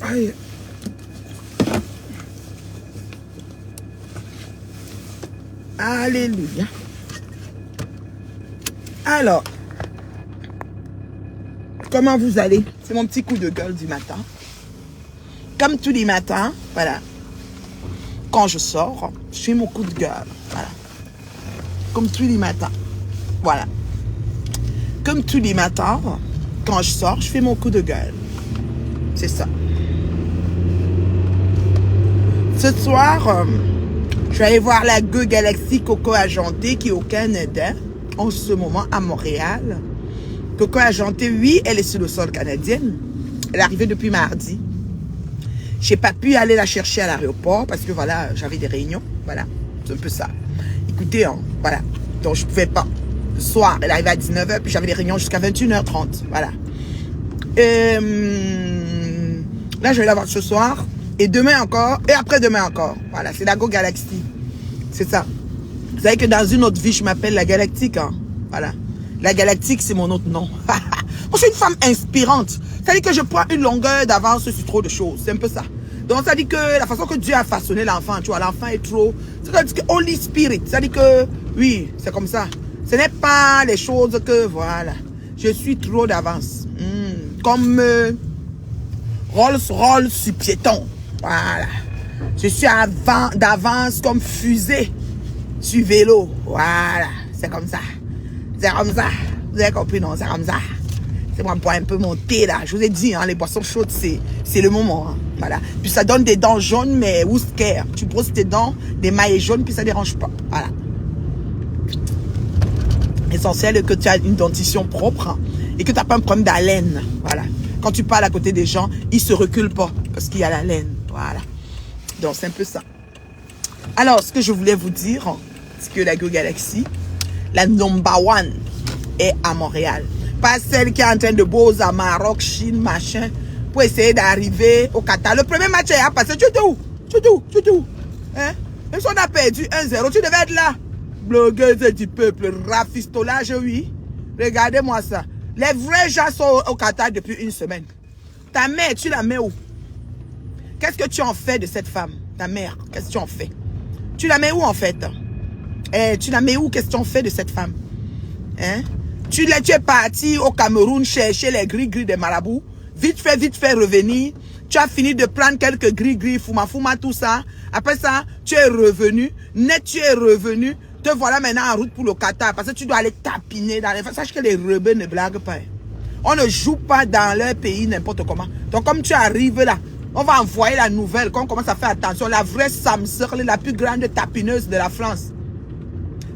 Aïe. Alléluia. Alors, comment vous allez? C'est mon petit coup de gueule du matin. Comme tous les matins, voilà. Quand je sors, je fais mon coup de gueule. Voilà. Comme tous les matins. Voilà. Comme tous les matins, quand je sors, je fais mon coup de gueule. C'est ça. Ce soir, je vais aller voir la Go Galaxy Coco Argentée qui est au Canada, en ce moment à Montréal. Coco Argentée, oui, elle est sur le sol canadien. Elle est arrivée depuis mardi. Je n'ai pas pu aller la chercher à l'aéroport parce que voilà, j'avais des réunions. Voilà, c'est un peu ça. Écoutez, hein, voilà. Donc je ne pouvais pas. Le soir, elle arrivait à 19h, puis j'avais des réunions jusqu'à 21h30. Voilà. Là, je vais la voir ce soir. Et demain encore. Et après-demain encore. Voilà, c'est la Go Galaxy. C'est ça. Vous savez que dans une autre vie, je m'appelle la Galactique. Hein. Voilà. La Galactique, c'est mon autre nom. Moi, je suis une femme inspirante. Ça dit que je prends une longueur d'avance sur trop de choses. C'est un peu ça. Donc, ça dit que la façon que Dieu a façonné l'enfant, tu vois, l'enfant est trop... C'est-à-dire que Holy Spirit, ça dit que... Oui, c'est comme ça. Ce n'est pas les choses que... Voilà. Je suis trop d'avance. Comme Rolls-Royce sur piéton. Voilà. Je suis d'avance comme fusée sur vélo. Voilà. C'est comme ça. C'est comme ça. Vous avez compris, non? C'est comme ça. C'est moi boire un peu mon thé là. Je vous ai dit, hein, les boissons chaudes, c'est le moment. Hein. Voilà. Puis ça donne des dents jaunes, mais who care? Tu brosses tes dents, des mailles jaunes, puis ça ne dérange pas. Voilà. L'essentiel est que tu as une dentition propre hein, et que tu n'as pas un problème d'haleine. Voilà. Quand tu parles à côté des gens, ils ne se reculent pas parce qu'il y a la laine. Voilà. Donc c'est un peu ça. Alors, ce que je voulais vous dire, c'est que la Go Galaxy, la number one, est à Montréal. Pas celle qui est en train de bosser à Maroc, Chine, machin, pour essayer d'arriver au Qatar. Le premier match est à passer. Tu es où? Tu es où? Tu es où? Hein? Même si on a perdu 1-0, tu devais être là. Blogueuse du peuple, rafistolage, oui. Regardez-moi ça. Les vrais gens sont au Qatar depuis une semaine. Ta mère, tu la mets où? Qu'est-ce que tu en fais de cette femme? Ta mère, qu'est-ce que tu en fais? Tu la mets où en fait? Tu la mets où? Qu'est-ce que tu en fais de cette femme? Hein? Tu es parti au Cameroun chercher les gris-gris des marabouts. Vite fait revenir. Tu as fini de prendre quelques gris-gris, fouma, tout ça. Après ça, tu es revenu. Net, tu es revenu. Te voilà maintenant en route pour le Qatar. Parce que tu dois aller tapiner dans les... Sache que les rebelles ne blaguent pas. On ne joue pas dans leur pays n'importe comment. Donc comme tu arrives là, on va envoyer la nouvelle. Qu'on commence à faire attention. La vraie Samsung, la plus grande tapineuse de la France.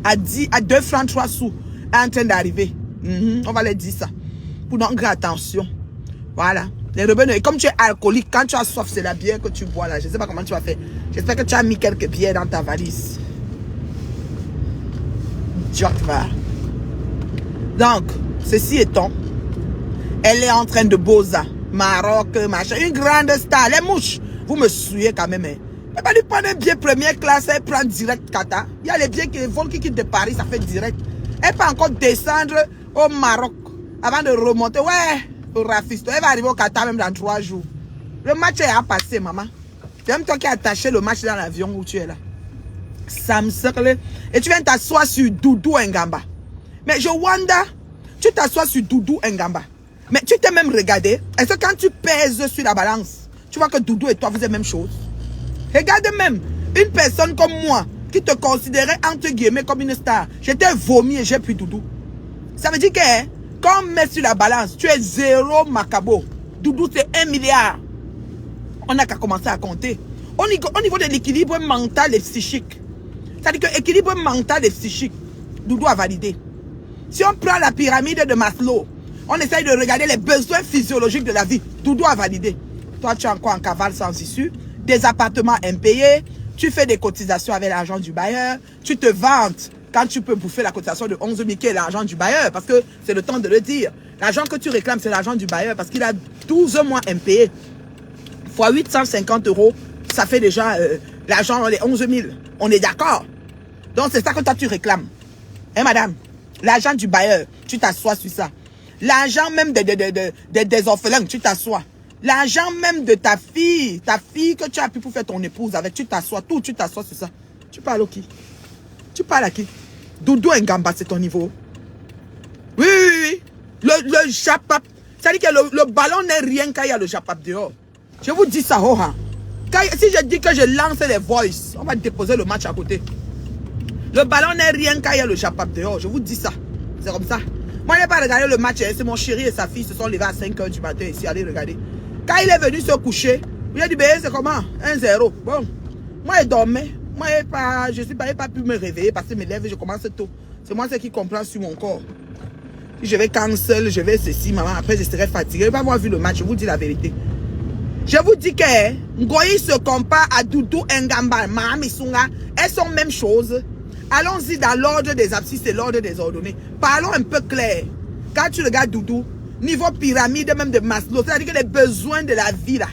À 2 francs 3 sous. Est en train d'arriver. On va leur dire ça. Pour donc attention. Voilà. Les rebelles, et comme tu es alcoolique, quand tu as soif, c'est la bière que tu bois là. Je ne sais pas comment tu vas faire. J'espère que tu as mis quelques bières dans ta valise. Donc, ceci étant, elle est en train de bosser. Maroc, machin. Une grande star. Les mouches. Vous me suivez quand même. Hein. Elle va lui prendre un billet première classe. Elle prend direct Qatar. Il y a les billets qui volent qui quittent de Paris. Ça fait direct. Elle peut encore descendre au Maroc avant de remonter. Ouais, au Rafisto. Elle va arriver au Qatar même dans 3 jours. Le match est à passer, maman. C'est même toi qui as attaché le match dans l'avion où tu es là. Samsung. Et tu viens t'asseoir sur Doudou Ngamba. Mais je wonder, tu t'assois sur Doudou Ngamba. Mais tu t'es même regardé. Est-ce que quand tu pèses sur la balance, tu vois que Doudou et toi, vous êtes la même chose? Regarde même, une personne comme moi, qui te considérait entre guillemets comme une star. J'étais vomi et j'ai pris Doudou. Ça veut dire que quand on met sur la balance, tu es 0 macabo. Doudou c'est 1 milliard. On n'a qu'à commencer à compter. Au niveau de l'équilibre mental et psychique. C'est-à-dire que l'équilibre mental et psychique, Doudou a validé. Si on prend la pyramide de Maslow, on essaye de regarder les besoins physiologiques de la vie. Doudou a validé. Toi, tu es encore en cavale sans issue, des appartements impayés, tu fais des cotisations avec l'argent du bailleur, tu te vantes quand tu peux bouffer la cotisation de 11 000 qui est l'argent du bailleur, parce que c'est le temps de le dire. L'argent que tu réclames, c'est l'argent du bailleur, parce qu'il a 12 mois impayés. Fois 850 €, ça fait déjà l'argent, les 11 000. On est d'accord? Donc, c'est ça que toi, tu réclames. Hein, madame? L'argent du bailleur, tu t'assois sur ça. L'argent même des orphelins, tu t'assois. L'argent même de ta fille que tu as pu pour faire ton épouse avec, tu t'assois, tu t'assois sur ça. Tu parles à qui? Tu parles à qui? Doudou Ngamba, c'est ton niveau. Oui, oui, oui. Le japap. C'est-à-dire que le ballon n'est rien quand il y a le japap dehors. Je vous dis ça, oh, hein. Si je dis que je lance les voices, on va déposer le match à côté. Le ballon n'est rien quand il y a le japap dehors. Je vous dis ça. C'est comme ça. Moi, je n'ai pas regardé le match. C'est mon chéri et sa fille se sont levés à 5 h du matin ici. Allez regarder. Quand il est venu se coucher, il a dit, ben, c'est comment? 1-0. Bon. Moi, je dormais. Moi, je n'ai pas pu me réveiller parce que mes lèvres, je commence tôt. C'est moi qui comprends sur mon corps. Si je vais cancel, je vais ceci, maman. Après, je serai fatigué. Je ne vais pas avoir vu le match. Je vous dis la vérité. Je vous dis que Ngoyi se compare à Doudou Ngamba, Mahami Sunga. Elles sont même chose. Allons-y dans l'ordre des abscisses et l'ordre des ordonnées. Parlons un peu clair. Quand tu regardes Doudou, niveau pyramide même de Maslow, c'est-à-dire que les besoins de la vie, là,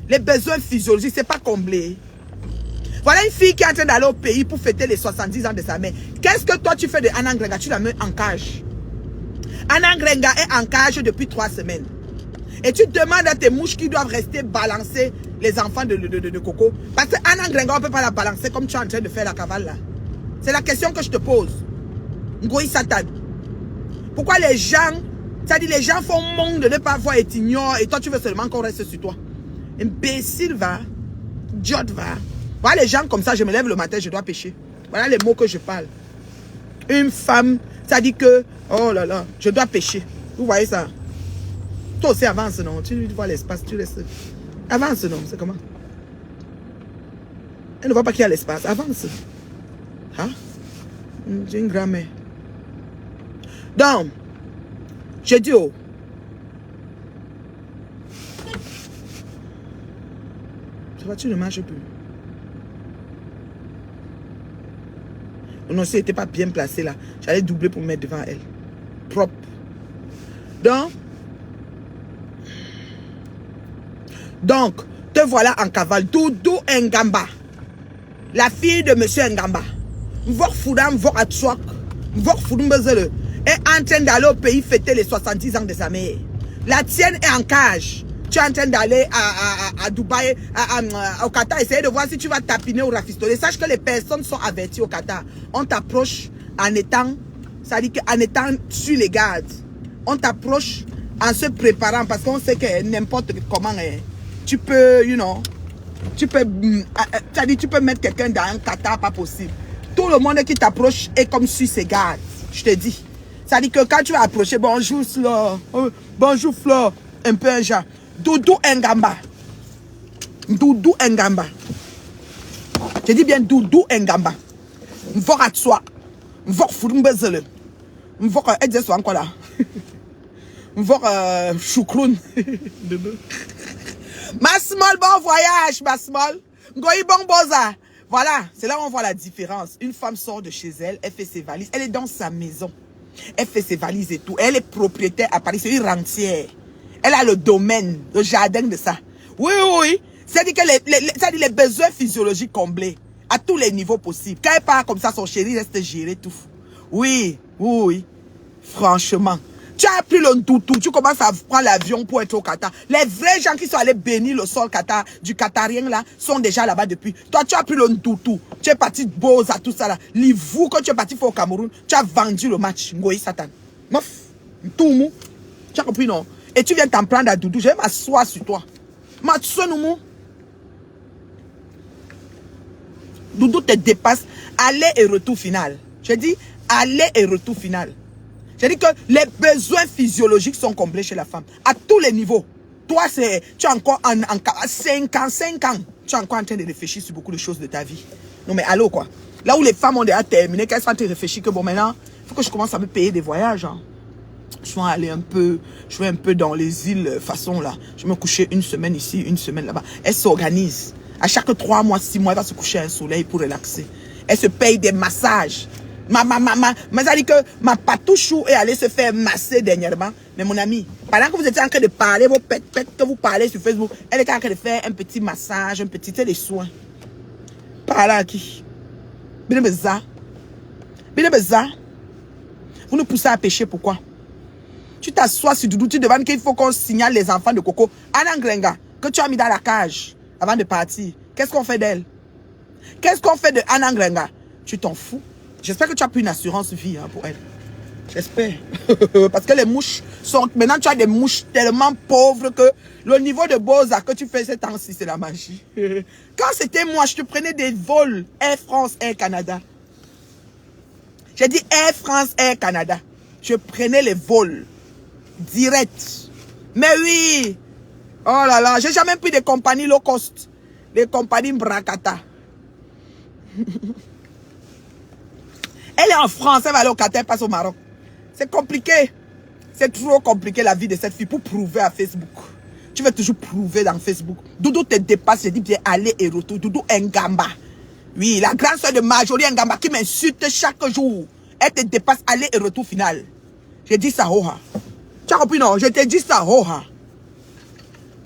les besoins physiologiques, c'est pas comblé. Voilà une fille qui est en train d'aller au pays pour fêter les 70 ans de sa mère. Qu'est-ce que toi tu fais de Anna Ngrenga? Tu la mets en cage. Anna Ngrenga est en cage depuis 3 semaines. Et tu demandes à tes mouches qui doivent rester balancer les enfants de Coco. Parce que Anna Ngrenga, on ne peut pas la balancer comme tu es en train de faire la cavale là. C'est la question que je te pose. Ngoyi Satan. Pourquoi les gens, c'est-à-dire les gens font monde de ne pas voir et t'ignorent et toi tu veux seulement qu'on reste sur toi. Imbécile va, idiote va. Voilà les gens comme ça, je me lève le matin, je dois pécher. Voilà les mots que je parle. Une femme, ça dit que, oh là là, je dois pécher. Vous voyez ça? Toi aussi avance, non? Tu vois l'espace, tu laisses. Avance, non? C'est comment? Elle ne voit pas qu'il y a l'espace. Avance. Hein? J'ai une grand-mère. Donc, je dis, oh. Cette voiture ne marche plus. Non, si elle n'était pas bien placée là, j'allais doubler pour me mettre devant elle. Propre. Donc, te voilà en cavale. Doudou Ngamba. La fille de monsieur Ngamba. M'vok Foudam, m'vok Atsuak. M'vok Foudam Bezele. Est en train d'aller au pays fêter les 70 ans de sa mère. La tienne est en cage. Tu es en train d'aller à Dubaï, au Qatar, essayer de voir si tu vas tapiner ou rafistoler. Sache que les personnes sont averties au Qatar. On t'approche en étant, ça dit qu'en étant sur les gardes. On t'approche en se préparant parce qu'on sait que n'importe comment, tu peux, tu peux mettre quelqu'un dans un Qatar, pas possible. Tout le monde qui t'approche est comme sur ses gardes. Je te dis. Ça dit que quand tu vas approcher, bonjour Flore, bonjour Flore, un peu un genre. Doudou Ngamba. Doudou Ngamba. Je dis bien Doudou Ngamba. M'vok à toi. M'vok Fourumbezele. M'vok Edzeso encore là. M'vok Choukroun. Masmol, bon voyage, Masmol. Ngoyi bon boza. Voilà, c'est là où on voit la différence. Une femme sort de chez elle, elle fait ses valises. Elle est dans sa maison. Elle fait ses valises et tout. Elle est propriétaire à Paris. C'est une rentière. Elle a le domaine, le jardin de ça. Oui, oui. C'est-à-dire que les besoins physiologiques comblés à tous les niveaux possibles. Quand elle part comme ça, son chéri reste géré tout. Oui, oui. Franchement. Tu as pris le toutou, tu commences à prendre l'avion pour être au Qatar. Les vrais gens qui sont allés bénir le sol Qatar, du Qatarien là, sont déjà là-bas depuis. Toi, tu as pris le toutou. Tu es parti de Boza, tout ça là. L'Ivou, quand tu es parti au Cameroun, tu as vendu le match. Ngoyi Satan. Mof. Tout mou. Tu as compris, non? Et tu viens t'en prendre à Doudou. Je vais m'asseoir sur toi. Matsunoumou. Doudou te dépasse. Aller et retour final. Je dis aller et retour final. Je dis que les besoins physiologiques sont comblés chez la femme. À tous les niveaux. Toi, tu es encore en 5 ans. Tu es encore en train de réfléchir sur beaucoup de choses de ta vie. Non mais allô quoi. Là où les femmes ont déjà terminé, qu'elles sont en train de réfléchir que bon maintenant, il faut que je commence à me payer des voyages. Hein. Je vais aller un peu, je vais un peu dans les îles façon là. Je vais me coucher une semaine ici, une semaine là-bas. Elle s'organise. À chaque 3 mois, 6 mois, elle va se coucher à un soleil pour relaxer. Elle se paye des massages. Mais ça dit que ma patouchou est allée se faire masser dernièrement. Mais mon ami, pendant que vous étiez en train de parler, vos pètes que vous parlez sur Facebook, elle était en train de faire un petit massage, un petit des soins. Par là à qui? Bien bizarre. Bien bizarre. Vous nous poussez à pécher, pourquoi? Tu t'assois sur Doudou, tu demandes qu'il faut qu'on signale les enfants de Coco. Anna Ngrenga, que tu as mis dans la cage avant de partir. Qu'est-ce qu'on fait d'elle? Qu'est-ce qu'on fait de Anna Ngrenga? Tu t'en fous? J'espère que tu as pris une assurance vie hein, pour elle. J'espère. Parce que les mouches sont... Maintenant, tu as des mouches tellement pauvres que le niveau de Boza que tu fais ces temps-ci, c'est la magie. Quand c'était moi, je te prenais des vols Air France, Air Canada. J'ai dit Air France, Air Canada. Je prenais les vols direct. Mais oui. Oh là là, j'ai jamais pris des compagnies low cost. Des compagnies Brakata. Elle est en France, elle va aller au Qatar, elle passe au Maroc. C'est compliqué. C'est trop compliqué la vie de cette fille pour prouver à Facebook. Tu veux toujours prouver dans Facebook. Doudou te dépasse, je dis bien aller et retour. Doudou Ngamba. Oui, la grande soeur de Marjorie Ngamba qui m'insulte chaque jour. Elle te dépasse aller et retour final. Je dis ça, Oha. Tu as compris, non? Je te dis ça, Oha.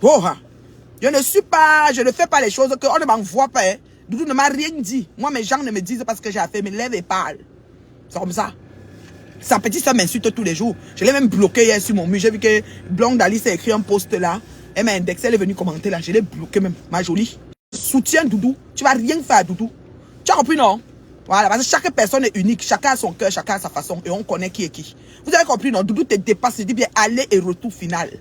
Oha. Je ne fais pas les choses qu'on ne m'envoie pas. Hein. Doudou ne m'a rien dit. Moi, mes gens ne me disent pas ce que j'ai à faire, mais lève et parle. C'est comme ça. Sa petite soeur m'insulte tous les jours. Je l'ai même bloqué hier sur mon mur. J'ai vu que Blonde Alice a écrit un post là. Elle m'a indexé, elle est venue commenter là. Je l'ai bloqué même. Ma jolie. Soutiens Doudou. Tu vas rien faire à Doudou. Tu as compris, non? Voilà, parce que chaque personne est unique. Chacun a son cœur, chacun a sa façon. Et on connaît qui est qui. Vous avez compris, non? Doudou te dépasse. Je dis bien aller et retour final.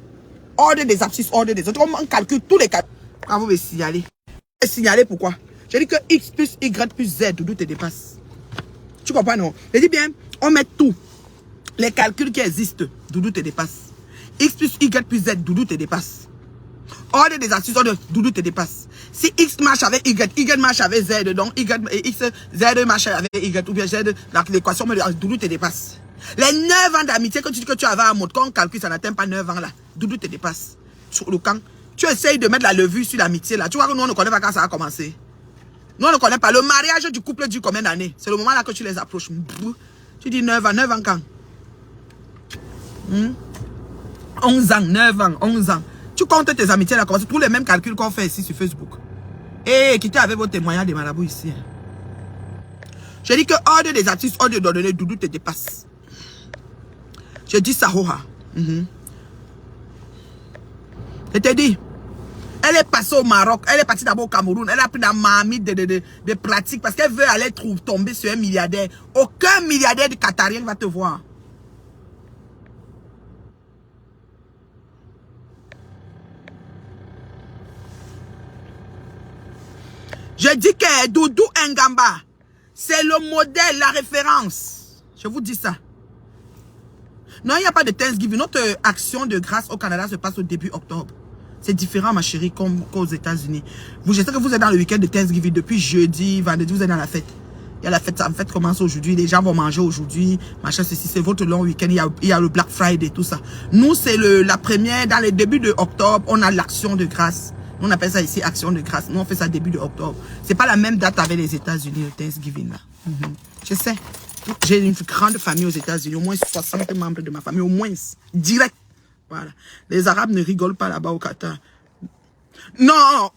Ordre des abscisses, ordre des autres. On calcule tous les cas. Quand vous me signalez. Vous me signalez pourquoi? Je dis que X plus Y plus Z, Doudou te dépasse. Tu comprends, non? Je dis bien, on met tout. Les calculs qui existent, Doudou te dépasse. X plus Y plus Z, Doudou te dépasse. Ordre des astuces, Doudou te dépasse. Si X marche avec Y, Y marche avec Z, donc Y et X, Z marche avec Y, ou bien Z, l'équation, Doudou te dépasse. Les 9 ans d'amitié que tu dis que tu avais à mode, quand on calcule, ça n'atteint pas 9 ans là. Doudou te dépasse. Sur le camp, tu essayes de mettre la levure sur l'amitié là. Tu vois que nous, on ne connaît pas quand ça a commencé. Nous, on ne connaît pas. Le mariage du couple dure combien d'années? C'est le moment là que tu les approches. Tu dis 9 ans quand? 11 ans, 9 ans, 11 ans. Tu comptes tes amitiés là, tous les mêmes calculs qu'on fait ici sur Facebook. Et quittez avec vos témoignages de marabouts ici. Je dis que ordre des artistes, ordre de donner, Doudou te dépasse. Je dis ça, Hoha. Je te dis, elle est passée au Maroc, elle est partie d'abord au Cameroun, elle a pris la marmite de pratique parce qu'elle veut aller tomber sur un milliardaire. Aucun milliardaire de Qatarien va te voir. Je dis que Doudou Ngamba, c'est le modèle, la référence. Je vous dis ça. Non, il n'y a pas de Thanksgiving. Notre action de grâce au Canada se passe au début octobre. C'est différent, ma chérie, qu'aux États-Unis. Je sais que vous êtes dans le week-end de Thanksgiving depuis jeudi, vendredi, vous êtes dans la fête. Il y a la fête, la fête commence aujourd'hui, les gens vont manger aujourd'hui, machin, ceci, c'est votre long week-end, il y a le Black Friday, tout ça. Nous, c'est la première, dans le début de octobre, on a l'action de grâce. On appelle ça ici action de grâce. Nous, on fait ça début de octobre. C'est pas la même date avec les États-Unis, le Thanksgiving, là. Je sais. J'ai une grande famille aux États-Unis, au moins 60 membres de ma famille, au moins, direct. Voilà. Les Arabes ne rigolent pas là-bas au Qatar. Non,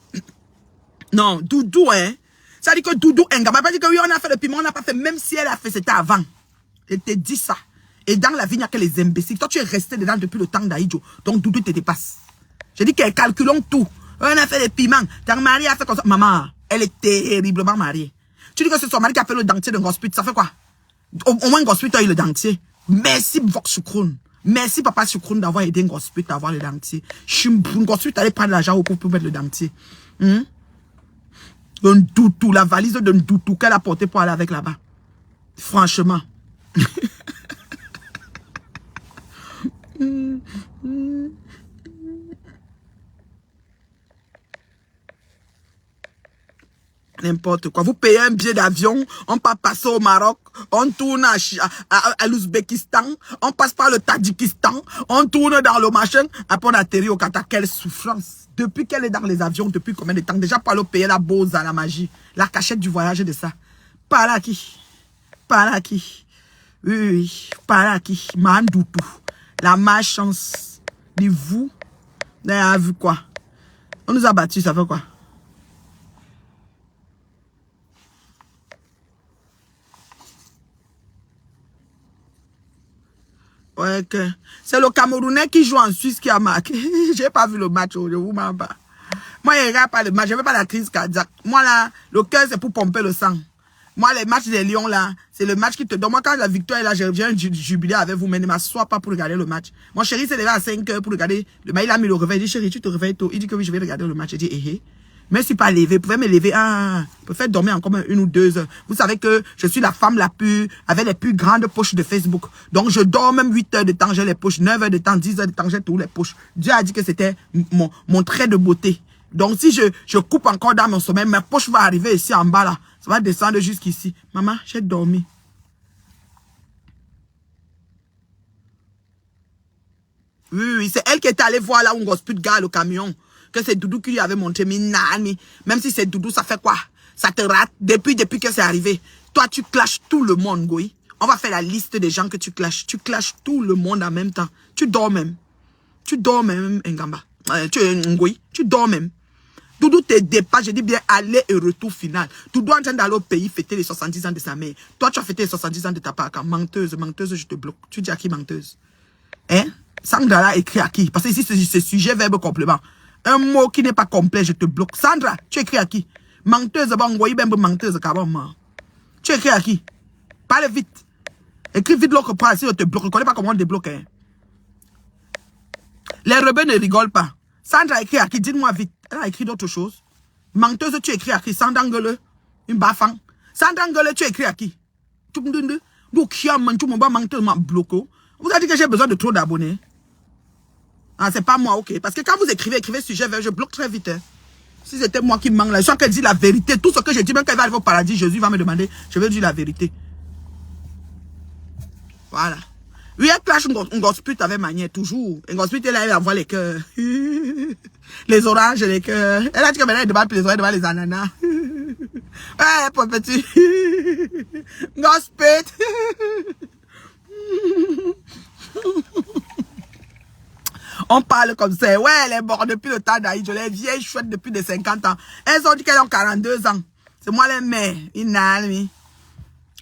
non, Doudou, hein. Ça dit que Doudou Ngamba, pas dit que oui, on a fait le piment, on n'a pas fait, même si elle a fait, c'était avant. Je te dis ça. Et dans la vie, il n'y a que les imbéciles. Toi, tu es resté dedans depuis le temps d'Aïdjo. Donc, Doudou te dépasse. Je dis qu'elle calculons tout. On a fait le piment. Ta mari a fait comme ça. Maman, elle est terriblement mariée. Tu dis que c'est son mari qui a fait le dentier de Gospit. Ça fait quoi? Au moins, Gospit a eu le dentier. Merci, Vok Choukroun. Merci, Papa Choukroun, d'avoir aidé Gospit à avoir le dentier. Gospit allait prendre l'argent pour mettre le dentier. Un doutou, la valise d'un doutou qu'elle a porté pour aller avec là-bas. Franchement. N'importe quoi. Vous payez un billet d'avion, on part passer au Maroc, on tourne à l'Ouzbékistan, on passe par le Tadjikistan, on tourne dans le machin, après on atterrit au Qatar. Quelle souffrance. Depuis qu'elle est dans les avions, depuis combien de temps? Déjà pas le payer la boza, la magie, la cachette du voyage de ça. Par là qui? Par là qui? Oui, par là qui? Mandoutou. La malchance. De vous, vous avez vu quoi? On nous a battus, ça fait quoi? Ouais, que c'est le Camerounais qui joue en Suisse qui a marqué. J'ai pas vu le match, je vous mens pas. Moi, je regarde pas le match, je veux pas la crise cardiaque. Moi, là, le cœur, c'est pour pomper le sang. Moi, les matchs des Lions, là, c'est le match qui te donne. Moi, quand la victoire est là, je viens jubiler avec vous, mais ne m'assois pas pour regarder le match. Mon chéri s'est levé à 5 heures pour regarder. Le match, il a mis le réveil. Il dit, chéri, tu te réveilles tôt. Il dit que oui, je vais regarder le match. J'ai dit, eh. Mais si pas levé, vous pouvez me lever, vous pouvez dormir encore 1 ou 2 heures. Vous savez que je suis la femme avec les plus grandes poches de Facebook. Donc, je dors même 8 heures de temps, j'ai les poches, 9 heures de temps, 10 heures de temps, j'ai tous les poches. Dieu a dit que c'était mon trait de beauté. Donc, si je coupe encore dans mon sommeil, ma poche va arriver ici en bas là. Ça va descendre jusqu'ici. Maman, j'ai dormi. Oui, c'est elle qui est allée voir là où on gospute gars le camion. Que c'est Doudou qui lui avait montré. Même si c'est Doudou, ça fait quoi? Ça te rate depuis que c'est arrivé. Toi, tu clashes tout le monde, Goï. On va faire la liste des gens que tu clashes. Tu clashes tout le monde en même temps. Tu dors même. Tu dors même, Ngamba. Ngoï. Tu dors même. Doudou te dépasse, je dis bien aller et retour final. Doudou est en train d'aller au pays fêter les 70 ans de sa mère. Toi, tu as fêté les 70 ans de ta part. Menteuse, je te bloque. Tu dis à qui menteuse? Hein? Sandra là écrit à qui? Parce que ici, c'est sujet, verbe, complément. Un mot qui n'est pas complet, je te bloque. Sandra, tu écris à qui? Menteuse, menteuse, carrément. Tu écris à qui? Parle vite. Écris vite l'autre part, si je te bloque. Je ne connais pas comment on débloque. Hein. Les rebelles ne rigolent pas. Sandra écrit à qui? Dites-moi vite. Elle a écrit d'autres choses. Menteuse, tu écris à qui? Sandangele, une bafang. Sandangele, tu écris à qui? Vous avez dit que j'ai besoin de trop d'abonnés. Ah, c'est pas moi, ok. Parce que quand vous écrivez sujet, je bloque très vite. Hein. Si c'était moi qui manque là, je sens qu'elle dit la vérité. Tout ce que je dis, même quand elle va arriver au paradis, Jésus va me demander, je vais dire la vérité. Voilà. Oui, elle clash un gospute avec manière, toujours. Un gospute, elle envoie les cœurs. Les oranges, les cœurs. Elle a dit que maintenant, elle demande plus les oreilles devant les ananas. Ouais, pauvre petit. Gospute. On parle comme ça. Ouais, elle est morte depuis le temps d'Aïd. Je l'ai vieille chouette depuis des 50 ans. Elles ont dit qu'elles ont 42 ans. C'est moi les mères. Inalmi.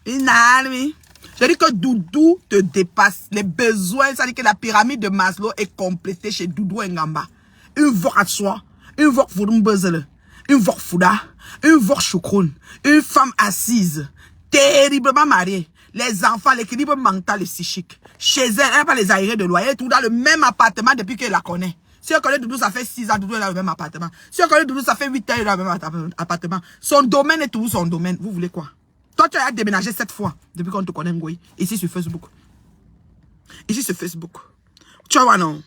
Je dis que Doudou te dépasse. Les besoins, ça dit que la pyramide de Maslow est complétée chez Doudou Ngamba. Une voix à soi. Une voix Fourumbezele. Une voix Fouda. Une voix Choukroun. Une femme assise. Terriblement mariée. Les enfants, l'équilibre mental et psychique. Chez elle, elle n'a pas les aérés de loyer, tout dans le même appartement depuis qu'elle la connaît. Si elle connaît Doudou, ça fait 6 ans, Doudou est dans le même appartement. Si elle connaît Doudou, ça fait 8 ans, elle est dans le même appartement. Son domaine est toujours son domaine. Vous voulez quoi? Toi, tu as déménagé 7 fois depuis qu'on te connaît, Ngoï. Ici sur Facebook. Ici sur Facebook. Tu vois, non?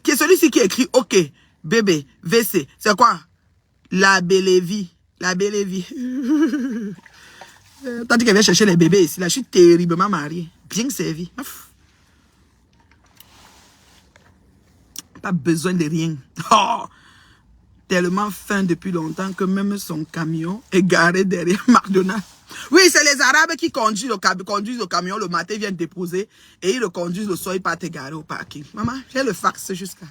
Qui est celui-ci qui écrit OK, bébé, WC. C'est quoi? La belle vie. La belle vie. Tandis qu'elle vient chercher les bébés ici, là, je suis terriblement mariée. Bien servi. Pas besoin de rien. Oh, tellement faim depuis longtemps que même son camion est garé derrière McDonald's. Oui, c'est les Arabes qui conduisent le camion le matin, ils viennent déposer et ils le conduisent le soir, ils partent garer au parking. Maman, j'ai le fax jusqu'à.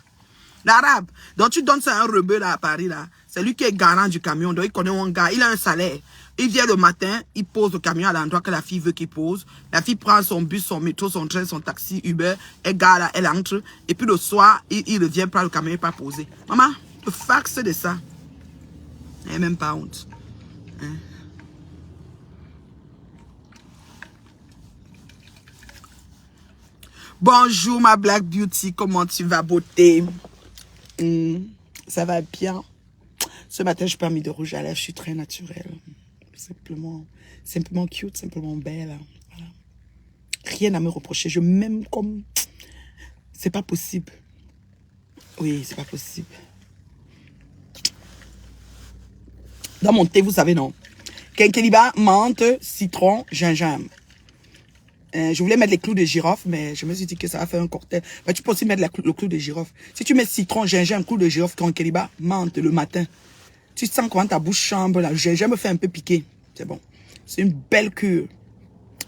L'arabe. Donc tu donnes ça à un rebelle à Paris là. C'est lui qui est garant du camion. Donc il connaît un gars, il a un salaire. Il vient le matin, il pose le camion à l'endroit que la fille veut qu'il pose. La fille prend son bus, son métro, son train, son taxi, Uber. Elle gare là, elle entre. Et puis le soir, il revient prendre le camion et pas poser. Maman, le fax de ça. Elle n'a même pas honte. Hein? Bonjour ma Black Beauty, comment tu vas beauté? Ça va bien. Ce matin, je n'ai pas mis de rouge à lèvres, je suis très naturelle. Simplement cute, simplement belle. Voilà. Rien à me reprocher, je m'aime comme... C'est pas possible. Oui, c'est pas possible. Dans mon thé, vous savez, non? Quinqueliba, menthe, citron, gingembre. Je voulais mettre les clous de girofle, mais je me suis dit que ça va faire un cocktail. Mais tu peux aussi mettre le clou de girofle. Si tu mets citron, gingembre, clou de girofle, quinqueliba, menthe le matin, tu sens comment ta bouche chambre, là. Le gingembre fait un peu piquer. C'est bon. C'est une belle cure.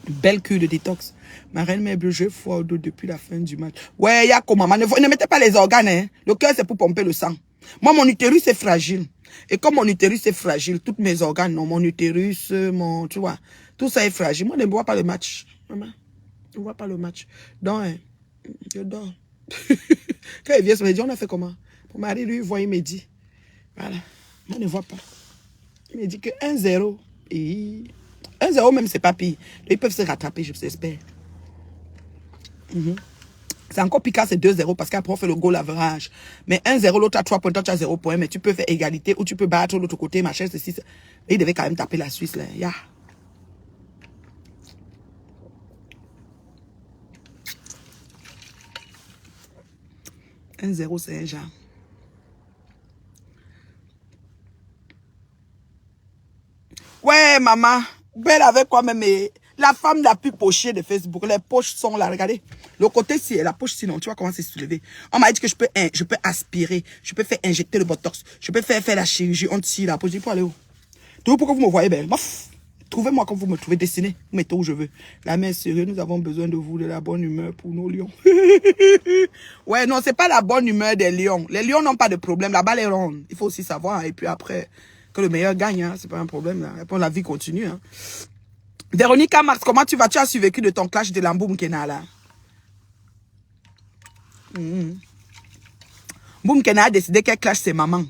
Une belle cure de détox. Ma reine mère bleue, je froid au dos depuis la fin du match. Ouais, y'a comment, maman. Ne mettez pas les organes, hein. Le cœur, c'est pour pomper le sang. Moi, mon utérus, c'est fragile. Et comme mon utérus est fragile, tous mes organes, non, mon utérus, tu vois, tout ça est fragile. Moi, ne bois pas le match, maman. On ne voit pas le match. Donc, hein, je dors. Quand il vient, il me dit, on a fait comment? Mon mari, lui, voit, il me dit, voilà, on ne voit pas. Il me dit que 1-0. Et 1-0 même, c'est pas pire. Ils peuvent se rattraper, je l'espère. C'est encore pire, c'est 2-0 parce qu'après on fait le goal average. Mais 1-0, l'autre a 3 points, toi tu as 0 points, mais tu peux faire égalité ou tu peux battre l'autre côté, machin, ceci. Il devait quand même taper la Suisse, là. Yeah. « 1-0, c'est un genre. Ouais, maman. Belle avec quoi même. La femme la plus pochée de Facebook. Les poches sont là, regardez. Le côté ci, la poche sinon, tu vois comment c'est soulevé. On m'a dit que je peux aspirer, je peux faire injecter le botox, je peux faire la chirurgie, on tire la poche. Je dis, pour aller où? Tout pourquoi vous me voyez belle? Trouvez-moi quand vous me trouvez dessinée. Vous mettez où je veux. La main sérieuse, nous avons besoin de vous, de la bonne humeur pour nos lions. Ouais, non, c'est pas la bonne humeur des lions. Les lions n'ont pas de problème. La balle est ronde. Il faut aussi savoir. Et puis après, que le meilleur gagne. Hein. C'est pas un problème. Là. Après, la vie continue. Hein. Véronique Marx, comment tu vas? Tu as survécu de ton clash de Lamboum Kena là. Boum Kena a décidé qu'elle clash ses mamans.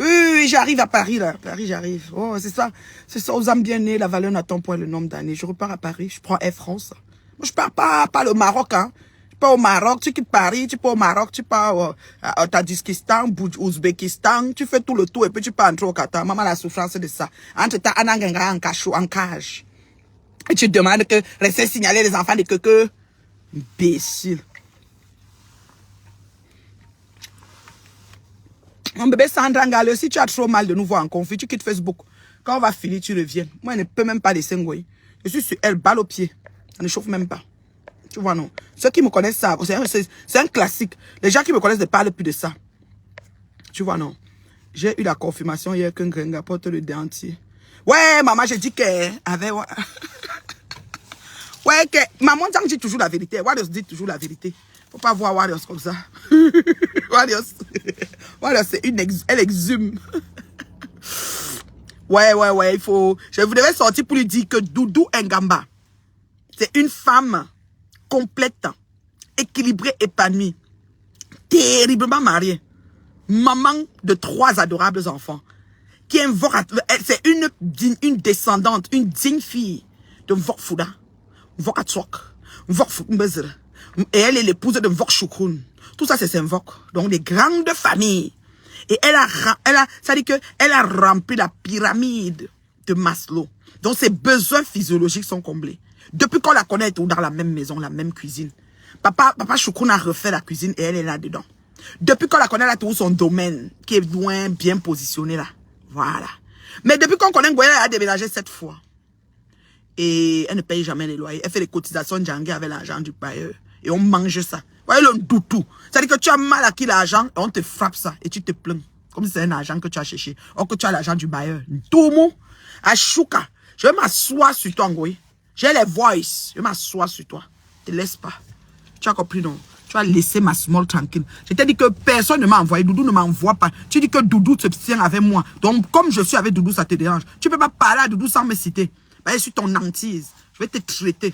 Oui, j'arrive à Paris, là. Paris, j'arrive. Oh, c'est ça. C'est ça, aux âmes bien nées, la valeur n'attend point le nombre d'années. Je repars à Paris, je prends Air France. Moi, je pars pas le Maroc, hein. Je pars au Maroc, tu quittes Paris, tu pars au Maroc, tu pars au Tadjikistan, Ouzbékistan, tu fais tout le tour et puis tu pars entrer au Qatar. Maman, la souffrance de ça. Entre ta ananganga en cage. Et tu demandes que rester signaler les enfants de que imbécile. Mon bébé Sandra Ngale, si tu as trop mal de nous voir en conflit, tu quittes Facebook. Quand on va finir, tu reviens. Moi, je ne peux même pas laisser Ngoï. Je suis sur elle, balle au pied. Ça ne chauffe même pas. Tu vois, non. Ceux qui me connaissent ça, c'est un classique. Les gens qui me connaissent ne parlent plus de ça. Tu vois, non. J'ai eu la confirmation hier qu'un Grenga porte le dentier. Ouais, maman, j'ai dit que... Ouais, que... Maman dit toujours la vérité. Warriors dit toujours la vérité. Faut pas voir Warriors comme ça. Warriors, c'est elle exhume. Ouais, il faut... Je vous devais sortir pour lui dire que Doudou Ngamba, c'est une femme complète, équilibrée, épanouie, terriblement mariée, maman de 3 adorables enfants, qui invoque... C'est une descendante, une digne fille de Mvok Fouda, Mvok Atswok, Mvok Mbezre. Et elle est l'épouse de Mvok Choukoun. Tout ça, c'est Mvok. Donc, des grandes familles. Et ça dit que elle a rempli la pyramide de Maslow. Donc, ses besoins physiologiques sont comblés. Depuis qu'on la connaît, tout dans la même maison, la même cuisine. Papa Choukoun a refait la cuisine et elle est là-dedans. Depuis qu'on la connaît, elle a tout son domaine qui est loin, bien positionné là. Voilà. Mais depuis qu'on connaît Ngoya, elle a déménagé 7 fois. Et elle ne paye jamais les loyers. Elle fait les cotisations Django avec l'argent du bailleur. Et on mange ça. Vous voyez le doutou. C'est-à-dire que tu as mal acquis l'argent et on te frappe ça et tu te plains. Comme si c'est un argent que tu as cherché. Or que tu as l'argent du bailleur. Tout mou. À Chouka. Je vais m'asseoir sur toi, Ngoï. J'ai les voices. Je vais m'asseoir sur toi. Ne te laisse pas. Tu as compris, non? Tu as laissé ma small tranquille. Je t'ai dit que personne ne m'a envoyé. Doudou ne m'envoie pas. Tu dis que Doudou se tient avec moi. Donc, comme je suis avec Doudou, ça te dérange. Tu ne peux pas parler à Doudou sans me citer. Bah, je suis ton hantise. Je vais te traiter.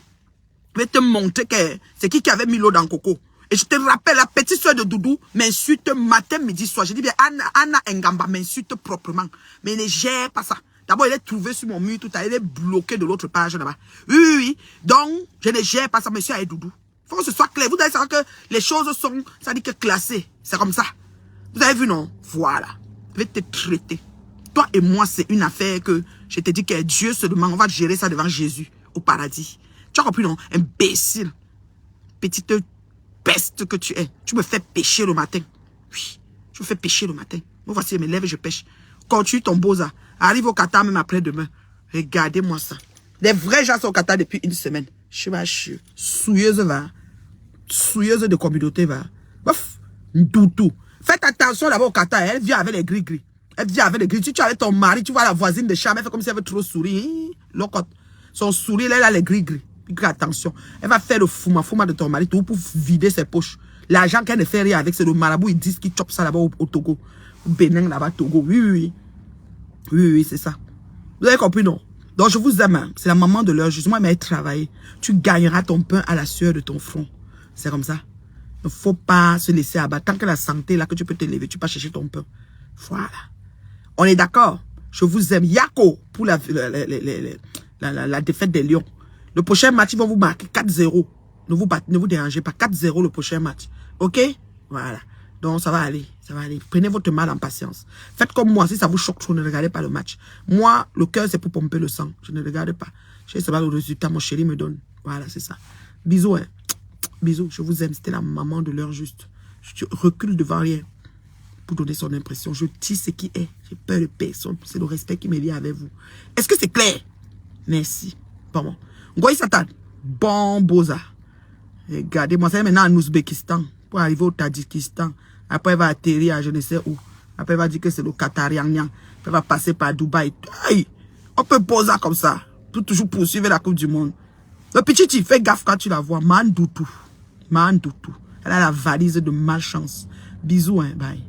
Je vais te montrer que c'est qui avait mis l'eau dans le coco. Et je te rappelle, la petite soeur de Doudou m'insulte matin, midi, soir. Je dis bien, Anna Ngamba m'insulte proprement. Mais ne gère pas ça. D'abord, il est trouvé sur mon mur tout à l'heure. Il est bloqué de l'autre page là-bas. Oui. Donc, je ne gère pas ça, monsieur avec Doudou. Il faut que ce soit clair. Vous devez savoir que les choses sont, ça dit que classées. C'est comme ça. Vous avez vu, non? Voilà. Je vais te traiter. Toi et moi, c'est une affaire que je te dis que Dieu se demande. On va gérer ça devant Jésus au paradis. Tu as compris, non? Imbécile. Petite peste que tu es. Tu me fais pécher le matin. Oui, tu me fais pécher le matin. Moi, voici, je me lève et je pêche. Continue ton boza. Arrive au Qatar même après-demain. Regardez-moi ça. Les vrais gens sont au Qatar depuis 1 semaine. Je suis souilleuse, va. Souilleuse de communauté, va. Bof. Doutou. Faites attention là-bas au Qatar. Elle vient avec les gris-gris. Elle vient avec les gris. Si tu es avec ton mari, tu vois la voisine de chambre, elle fait comme si elle veut trop sourire. Locote. Son sourire, là, elle a les gris-gris. Attention, elle va faire le fouma de ton mari tout pour vider ses poches. L'argent qu'elle ne fait rien avec, c'est le marabout, ils disent qu'ils chopent ça là-bas au Togo. Au Bénin, là-bas, Togo. Oui, c'est ça. Vous avez compris, non? Donc, je vous aime. Hein. C'est la maman de l'heure juste. Moi, mais travailler. Tu gagneras ton pain à la sueur de ton front. C'est comme ça. Il ne faut pas se laisser abattre. Tant que la santé, là, que tu peux te lever, tu peux chercher ton pain. Voilà. On est d'accord. Je vous aime. Yako pour la défaite des Lions. Le prochain match, ils vont vous marquer 4-0. Ne vous dérangez pas. 4-0 le prochain match. OK? Voilà. Donc, ça va aller. Ça va aller. Prenez votre mal en patience. Faites comme moi. Si ça vous choque trop, ne regardez pas le match. Moi, le cœur, c'est pour pomper le sang. Je ne regarde pas. Je sais pas le résultat. Mon chéri me donne. Voilà, c'est ça. Bisous, hein. Bisous. Je vous aime. C'était la maman de l'heure juste. Je recule devant rien pour donner son impression. Je dis ce qui est. J'ai peur de personne. C'est le respect qui me lie avec vous. Est-ce que c'est clair? Merci. Bon. Ngoï Satan. Bon boza. Regardez-moi, c'est maintenant en Ouzbékistan. Pour arriver au Tadjikistan. Après, il va atterrir à je ne sais où. Après, il va dire que c'est le Qatarian. Après, il va passer par Dubaï. Hey, on peut poser comme ça. Pour toujours poursuivre la Coupe du Monde. Le petit, fais gaffe quand tu la vois. Mandoutou. Elle a la valise de malchance. Bisous, hein. Bye.